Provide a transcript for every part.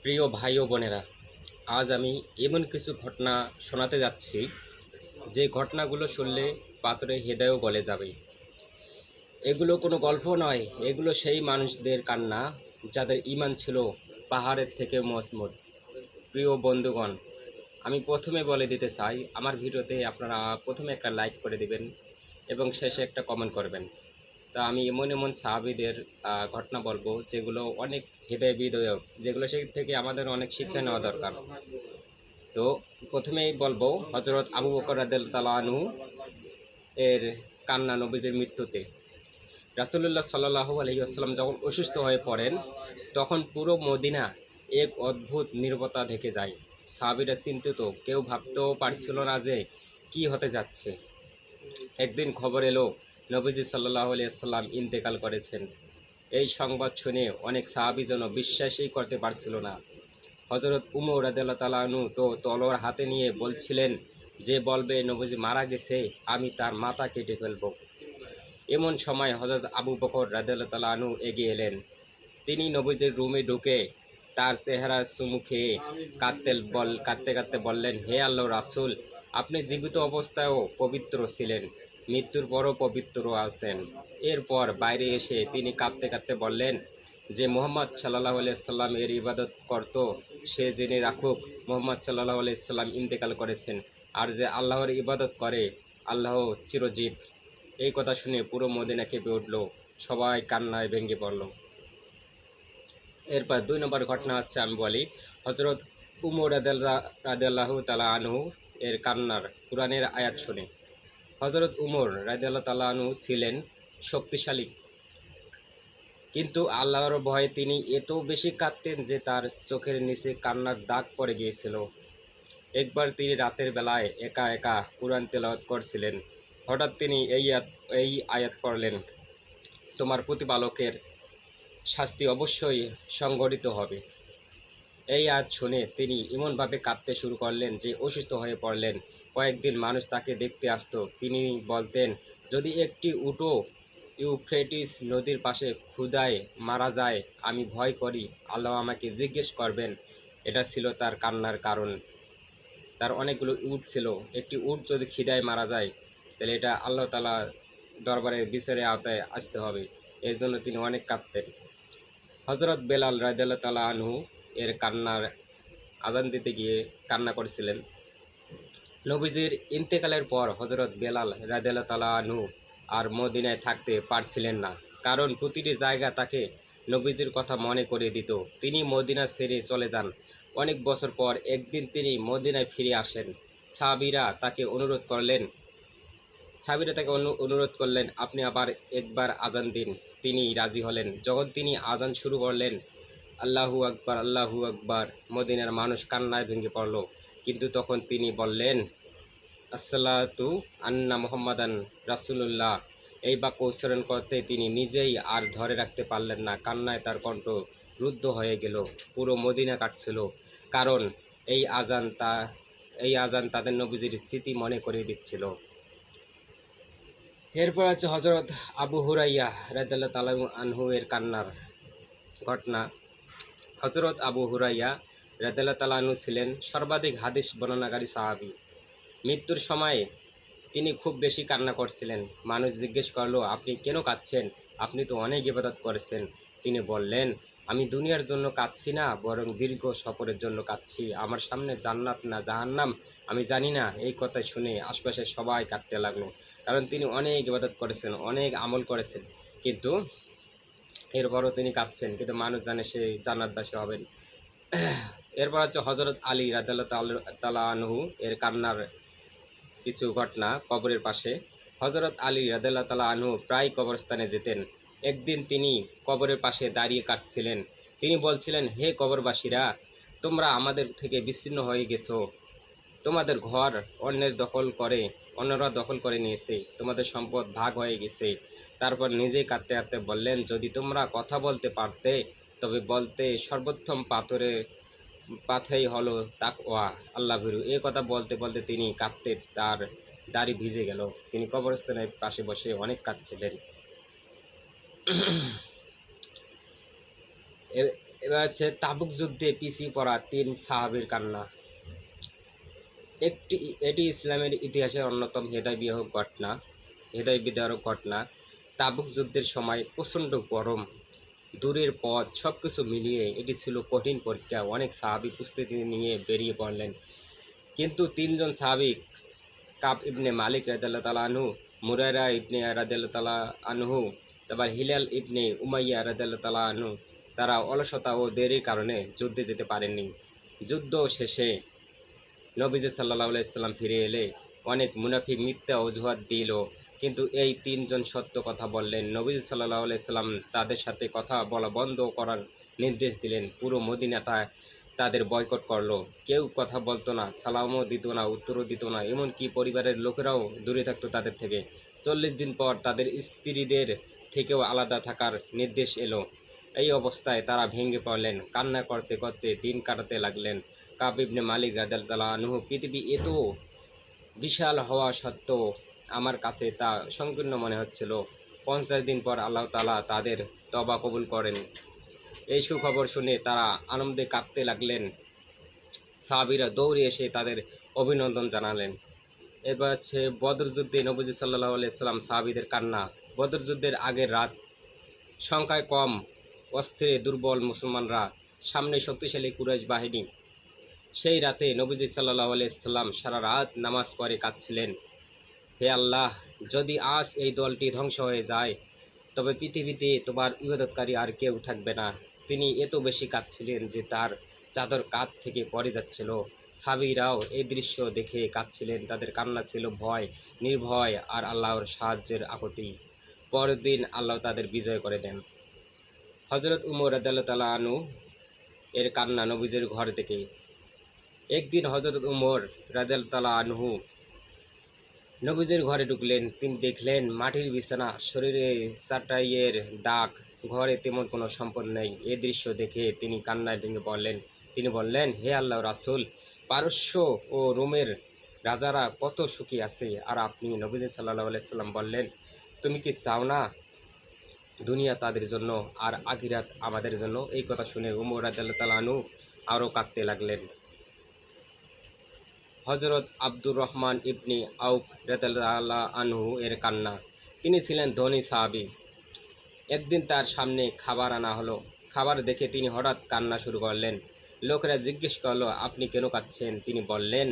প্রিয় ভাই ও বোনেরা, আজ আমি এমন কিছু ঘটনা শোনাতে যাচ্ছি যে ঘটনাগুলো শুনলে পাথরে হৃদয়ও গলে যাবে। এগুলো কোনো গল্প নয়, এগুলো সেই মানুষদের কান্না যাদের ঈমান ছিল পাহাড়ের থেকে মজবুত। প্রিয় বন্ধুগণ, আমি প্রথমে বলে দিতে চাই, আমার ভিডিওতে আপনারা প্রথমে একটা লাইক করে দিবেন এবং শেষে একটা কমেন্ট করবেন। তা আমি এমন এমন সাহাবীদের ঘটনা বলবো যেগুলো অনেক হৃদয় বিদারক, যেগুলো সেই থেকে আমাদের অনেক শিক্ষা নেওয়া দরকার। তো প্রথমেই বলবো হযরত আবু বকর রাদিয়াল্লাহু তাআলা আনহু এর কান্না নবীজির মৃত্যুতে। রাসূলুল্লাহ সাল্লাল্লাহু আলাইহি ওয়াসাল্লাম যখন অসুস্থ হয়ে পড়েন, তখন পুরো মদিনা এক অদ্ভুত নীরবতা ঢেকে যায়। সাহাবীরা চিন্তিত, কেউ ভাবতেও পারছিল না যে কি হতে যাচ্ছে। একদিন খবর এলো নবীজি সাল্লাল্লাহু আলাইহি ওয়াসাল্লাম ইন্তেকাল করেছেন। এই সংবাদ শুনে অনেক সাহাবী যেন বিশ্বাসই করতে পারছিল না। হযরত উমর রাদিয়াল্লাহু তাআলা আনহু তো তলোয়ার হাতে নিয়ে বলছিলেন, যে বলবে নবীজি মারা গেছে আমি তার মাথা কেটে ফেলব। এমন সময় হযরত আবু বকর রাদিয়াল্লাহু তাআলা আনহু এগিয়ে এলেন। তিনি নবীজির রুমে ঢুকে তার চেহারা চুমু খেয়ে কাঁদতে কাঁদতে বললেন, হে আল্লাহর রাসূল, আপনি জীবিত অবস্থায়ও পবিত্র ছিলেন, মৃত্যুর পরও পবিত্র আছেন। এরপর বাইরে এসে তিনি কাঁদতে কাঁদতে বললেন, যে মুহাম্মদ সাল্লাল্লাহু আলাইহি সাল্লাম এর ইবাদত করত সে জেনে রাখুক মুহাম্মদ সাল্লাল্লাহু আলাইহি সাল্লাম ইন্তেকাল করেছেন, আর যে আল্লাহর ইবাদত করে আল্লাহ চিরজীব। এই কথা শুনে পুরো মদিনা কেঁপে উঠল, সবাই কান্নায় ভেঙে পড়ল। এরপর ২ নম্বর ঘটনা হচ্ছে, আমি বলি হযরত উমর রাদিয়াল্লাহু তাআলা আনহু এর কান্নার কুরআনের আয়াত শুনে। হযরত উমর রাদিয়াল্লাহু তাআলা আনহু ছিলেন শক্তিশালী, কিন্তু আল্লাহর ভয়ে তিনি এত বেশি কাঁদতেন যে তার চোখের নিচে কান্নার দাগ পড়ে গিয়েছিল। একবার তিনি রাতের বেলায় একা একা কুরআন তেলাওয়াত করছিলেন। হঠাৎ তিনি এই আয়াত পড়লেন, তোমার প্রতিপালকের শাস্তি অবশ্যই সংঘটিত হবে। এই আয়াত শুনে তিনি এমনভাবে কাঁদতে শুরু করলেন যে অসুস্থ হয়ে পড়লেন। কয়েকদিন মানুষ তাকে দেখতে আসতো। তিনি বলতেন, যদি একটি উটও ইউফ্রেটিস নদীর পাশে ক্ষুধায় মারা যায় আমি ভয় করি আল্লাহ আমাকে জিজ্ঞেস করবেন। এটা ছিল তার কান্নার কারণ। তার অনেকগুলো উট ছিল, একটি উট যদি খিদায় মারা যায় তাহলে এটা আল্লাহ তাআলা দরবারে বিচারের আওতায় আসতে হবে। এই জন্য তিনি অনেক কাঁদতেন। হযরত বেলাল রাদিয়াল্লাহু তাআলা আনহু এর কান্নার আজান দিতে গিয়ে কান্না করেছিলেন। নবীজির ইন্তেকালের পর হযরত বেলাল রাদিয়াল্লাহু তাআলা আনহু আর মদিনায় থাকতে পারছিলেন না, কারণ প্রতিটি জায়গা তাকে নবীজির কথা মনে করিয়ে দিত। তিনি মদিনা ছেড়ে চলে যান। অনেক বছর পর একদিন তিনি মদিনায় ফিরে আসেন। সাহাবীরা তাকে অনুরোধ করলেন, আপনি আবার একবার আজান দিন। তিনি রাজি হলেন। যখন তিনি আজান শুরু করলেন, আল্লাহু আকবার আল্লাহু আকবার, মদিনার মানুষ কান্নায় ভেঙে পড়ল। কিন্তু তখন তিনি বললেন, আসসালাতু আন্না মুহাম্মাদান রাসূলুল্লাহ। এই বাক্য উচ্চারণ করতে তিনি নিজেই আর ধরে রাখতে পারলেন না। কান্নায় তার কণ্ঠ রুদ্ধ হয়ে গেল। পুরো মদিনা কাঁদছিল, কারণ এই আজান তা এই আজান তাদের নবীজির স্মৃতি মনে করিয়ে দিচ্ছিল। এরপর আছে হযরত আবু হুরাইরা রাদিয়াল্লাহু তাআলা আনহু এর কান্নার ঘটনা। হযরত আবু হুরাইরা রাদিয়াল্লাহু তাআলা আনহু ছিলেন সর্বাধিক হাদিস বর্ণনাকারী সাহাবী। মৃত্যুর সময় তিনি খুব বেশি কান্না করছিলেন। মানুষ জিজ্ঞেস করলো, আপনি কেন কাঁদছেন? আপনি তো অনেক ইবাদত করেছেন। তিনি বললেন, আমি দুনিয়ার জন্য কাঁদছি না, বরং দীর্ঘ সফরের জন্য কাঁদছি। আমার সামনে জান্নাত না জাহান্নাম আমি জানি না। এই কথা শুনে আশপাশের সবাই কাঁদতে লাগলো, কারণ তিনি অনেক ইবাদত করেছেন, অনেক আমল করেছেন, কিন্তু এরপরও তিনি কাঁদছেন, কিন্তু মানুষ জানে সে জান্নাতবাসী হবেন। এরপর হচ্ছে হযরত আলী রাদিয়াল্লাহু তাআলা আনহু এর কান্নার কিছু ঘটনা কবরের পাশে। হযরত আলী রাদিয়াল্লাহু তাআলা আনহু প্রায় কবরস্থানে যেতেন। একদিন তিনি কবরের পাশে দাঁড়িয়ে কাঁদছিলেন। তিনি বলছিলেন, হে কবরবাসীরা, তোমরা আমাদের থেকে বিচ্ছিন্ন হয়ে গেছো। তোমাদের ঘর অন্যরা দখল করে নিয়েছে। তোমাদের সম্পদ ভাগ হয়ে গেছে। তারপর নিজেই কাঁদতে কাঁদতে বললেন, যদি তোমরা কথা বলতে পারতে তবে বলতে সর্বোত্তম পাথেই হলো তাকওয়া, আল্লাহ ভীরু। এই কথা বলতে বলতে তিনি কাঁদতে তার দাড়ি ভিজে গেল। তিনি কবরস্থানের পাশে বসে অনেক কাঁদছিলেন। এবার হচ্ছে তাবুক যুদ্ধে পিছিয়ে পড়া 3 সাহাবীর কান্না। এটি ইসলামের ইতিহাসের অন্যতম হৃদয় বিদারক ঘটনা। তাবুক যুদ্ধের সময় প্রচণ্ড গরম, দূরের পথ, সব কিছু মিলিয়ে এটি ছিল কঠিন পরীক্ষা। অনেক সাহাবী প্রস্তুতি নিয়ে বেরিয়ে পড়লেন, কিন্তু 3 জন সাহাবী, কাব ইবনে মালিক রাদিয়াল্লাহু তাআলা আনহু, মুরাইরা ইবনে রাদিয়াল্লাহু তাআলা আনহু, তারপর হিলাল ইবনে উমাইয়া রাদিয়াল্লাহু তাআলা আনহু, তারা অলসতা ও দেরির কারণে যুদ্ধে যেতে পারেননি। যুদ্ধ শেষে নবীজি সাল্লাল্লাহু আলাইহি সাল্লাম ফিরে এলে অনেক মুনাফিক মিথ্যা অজুহাত দিল, কিন্তু এই 3 জন সত্য কথা বললেন। নবীজি সাল্লাল্লাহু আলাইহি সাল্লাম তাদের সাথে কথা বলা বন্ধ করার নির্দেশ দিলেন। পুরো মদিনা তাদের বয়কট করলো। কেউ কথা বলতো না, সালামও দিত না, উত্তরও দিত না, এমনকি পরিবারের লোকেরাও দূরে থাকতো তাদের থেকে। 40 দিন পর তাদের স্ত্রীদের থেকেও আলাদা থাকার নির্দেশ এলো। এই অবস্থায় তারা ভেঙে পড়লেন, কান্না করতে করতে দিন কাটাতে লাগলেন। কাব ইবনে মালিক রাদিয়াল্লাহু তাআলা আনহু, পৃথিবী এত বিশাল হওয়া সত্ত্বেও আমার কাছে তা সংকীর্ণ মনে হচ্ছিল। 50 দিন পর আল্লাহ তাআলা তাদের তওবা কবুল করেন। এই সুখবর শুনে তারা আনন্দে কাঁদতে লাগলেন। সাহাবীরা দৌড়ে এসে তাদের অভিনন্দন জানালেন। এবার হচ্ছে বদর যুদ্ধে নবীজি সাল্লাল্লাহু আলাইহি সাল্লাম সাহাবীদের কান্না। বদর যুদ্ধের আগের রাত, সংখ্যায় কম, অস্ত্রে দুর্বল মুসলমানরা, সামনে শক্তিশালী কুরাইশ বাহিনী। সেই রাতে নবীজি সাল্লাল্লাহু আলাইহি সাল্লাম সারা রাত নামাজ পড়ে কাঁদছিলেন, হে আল্লাহ, যদি আজ এই দলটি ধ্বংস হয়ে যায় তবে পৃথিবীতে তোমার ইবাদতকারী আর কেউ থাকবে না। তিনি এত বেশি কাঁদছিলেন যে তার চাদর কাঁধ থেকে পড়ে যাচ্ছিল। সাহাবীরাও এই দৃশ্য দেখে কাঁদছিলেন। তাদের কান্না ছিল ভয়, নির্ভয় আর আল্লাহর সাহায্যের আকুতি। পরের দিন আল্লাহ তাদের বিজয় করে দেন। হযরত উমর রাদিয়াল্লাহু তাআলা আনহু এর কান্না নবীজির ঘর থেকে। একদিন হযরত উমর রাদিয়াল্লাহু তাআলা আনহু নবীজির ঘরে ঢুকলেন। তিনি দেখলেন মাটির বিছানা, শরীরে চাটাইয়ের দাগ, ঘরে তেমন কোনো সম্পদ নেই। এ দৃশ্য দেখে তিনি কান্নায় ভেঙে পড়লেন। তিনি বললেন, হে আল্লাহর রাসূল, পারস্য ও রোমের রাজারা কত সুখী আছে, আর আপনি? নবীজি সাল্লাল্লাহু আলাইহি সাল্লাম বললেন, তুমি কি চাও না দুনিয়া তাদের জন্য আর আখিরাত আমাদের জন্য? এই কথা শুনে উমর রাদিয়াল্লাহু তাআলা আনহু আরও কাঁদতে লাগলেন। হযরত আব্দুর রহমান ইবনে আউফ রাদিয়াল্লাহু আনহু এর কান্না। তিনি ছিলেন ধনী সাহাবী। একদিন তার সামনে খাবার আনা হলো। খাবার দেখে তিনি হঠাৎ কান্না শুরু করলেন। লোকেরা জিজ্ঞেস করলো, আপনি কেন কাঁদছেন? তিনি বললেন,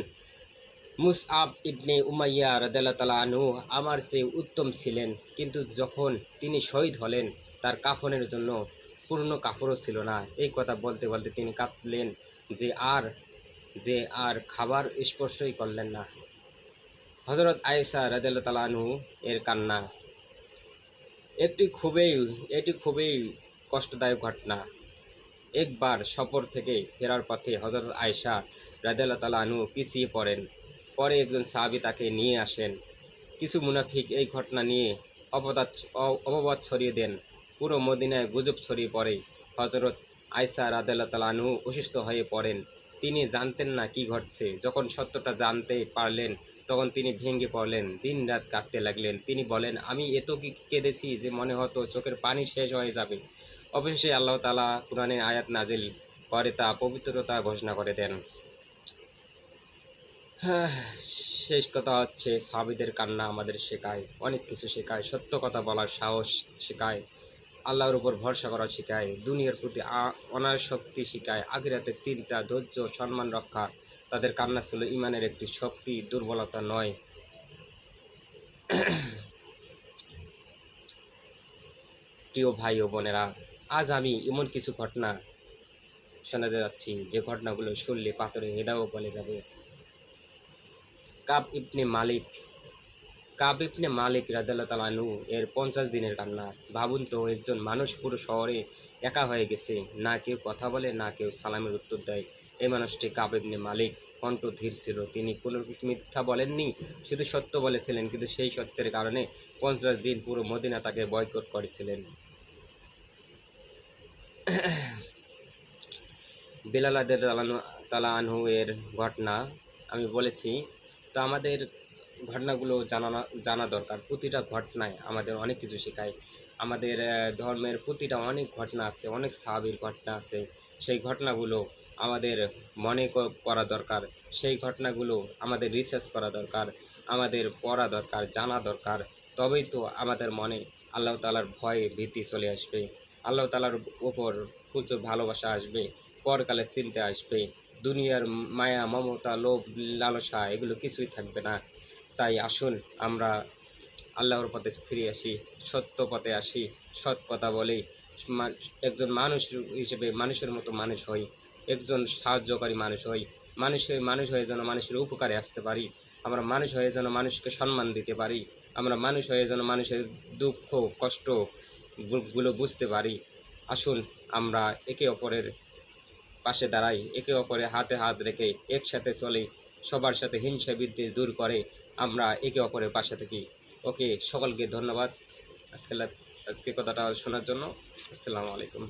মুসআব ইবনে উমাইয়া রাদিয়াল্লাহু তাআলা আনহু আমার চেয়ে উত্তম ছিলেন, কিন্তু যখন তিনি শহীদ হলেন তার কাফনের জন্য পূর্ণ কাপড়ও ছিল না। এই কথা বলতে বলতে তিনি কাঁদলেন যে আর খাবার স্পর্শই করলেন না। হযরত আয়েশা রাদিয়াল্লাহু তাআলা আনহু এর কান্না। এটি খুবই কষ্টদায়ক ঘটনা। একবার সফর থেকে ফেরার পথে হযরত আয়েশা রাদিয়াল্লাহু তাআলা আনহু পিছিয়ে পড়েন। পরে একজন সাহাবী তাকে নিয়ে আসেন। কিছু মুনাফিক এই ঘটনা নিয়ে অপবাদ ছড়িয়ে দেন। পুরো মদিনায় গুজব ছড়িয়ে পড়ে। হযরত আয়েশা রাদিয়াল্লাহু তাআলা আনহু অসুস্থ হয়ে পড়েন। তিনি জানতেন না কি ঘটছে। যখন সত্যটা জানতে পারলেন তখন তিনি ভেঙে পড়লেন, দিনরাত কাঁদতে লাগলেন। তিনি বলেন, আমি এত কেঁদেছি যে মনে হতো চোখের পানি শেষ হয়ে যাবে। অবশেষে আল্লাহ তাআলা কুরআনের আয়াত নাজিল করে তা পবিত্রতা ঘোষণা করে দেন। শেষ কথা হচ্ছে, সাহাবীদের কান্না আমাদের শেখায়, অনেক কিছু শেখায়। সত্য কথা বলার সাহস শেখায়, আল্লাহর উপর ভরসা করা শেখায়, দুনিয়ার প্রতি অনাসক্তি শেখায়, আখিরাতের চিন্তা, ধৈর্য, সম্মান রক্ষা। তাদের কান্না ছিল ঈমানের একটি শক্তি, দুর্বলতা নয়। প্রিয় ভাই ও বোনেরা, আজ আমি এমন কিছু ঘটনা শোনাতে যাচ্ছি যে ঘটনাগুলো শুনলে পাথরে হেদাও বলে যাবে। কাব ইবনে মালিক রাদিয়াল্লাহু তাআলা আনহু এর 50 দিনের কান্না। ভাবুন তো, একজন মানুষ পুরো শহরে একা হয়ে গেছে, না কেউ কথা বলে, না কেউ সালামের উত্তর দেয়। এই মানুষটি কাব ইবনে মালিক। কণ্ঠ ধীর ছিল, তিনি কোনো মিথ্যা বলেননি, শুধু সত্য বলেছিলেন। কিন্তু সেই সত্যের কারণে 50 দিন পুরো মদিনা তাকে বয়কট করেছিলেন। বেলাল রাদিয়াল্লাহু তাআলা আনহু এর ঘটনা আমি বলেছি। তো আমাদের ঘটনাগুলো জানা দরকার। প্রতিটা ঘটনায় আমাদের অনেক কিছু শেখায়। আমাদের ধর্মের প্রতিটা অনেক ঘটনা আছে, অনেক সাহাবীর ঘটনা আছে। সেই ঘটনাগুলো আমাদের মনে করা দরকার। সেই ঘটনাগুলো আমাদের রিসার্চ করা দরকার, আমাদের পড়া দরকার, জানা দরকার। তবেই তো আমাদের মনে আল্লাহ তাআলার ভয় ভীতি চলে আসবে। আল্লাহ তাআলার উপর প্রচুর ভালোবাসা আসবে, পরকালের চিন্তা আসবে। দুনিয়ার মায়া মমতা লোভ লালসা এগুলো কিছুই থাকবে না। তাই আসুন আমরা আল্লাহর পথে ফিরে আসি, সত্য পথে আসি, সৎ কথা বলি, একজন মানুষ হিসেবে মানুষের মতো মানুষ হই, একজন সাহায্যকারী মানুষ হই, মানুষ হয়ে যেন মানুষের উপকারে আসতে পারি। আমরা মানুষ হয়ে যেন মানুষকে সম্মান দিতে পারি। আমরা মানুষ হয়ে যেন মানুষের দুঃখ কষ্ট গুলো বুঝতে পারি। আসুন আমরা একে অপরের পাশে দাঁড়াই, একে অপরের হাতে হাত রেখে একসাথে চলি, সবার সাথে হিংসা বিদ্বেষ দূর করে আমরা একে অপরের পাশে থাকি। ওকে, সকলকে ধন্যবাদ আজকে কথাটা শোনার জন্য। আসসালামু আলাইকুম।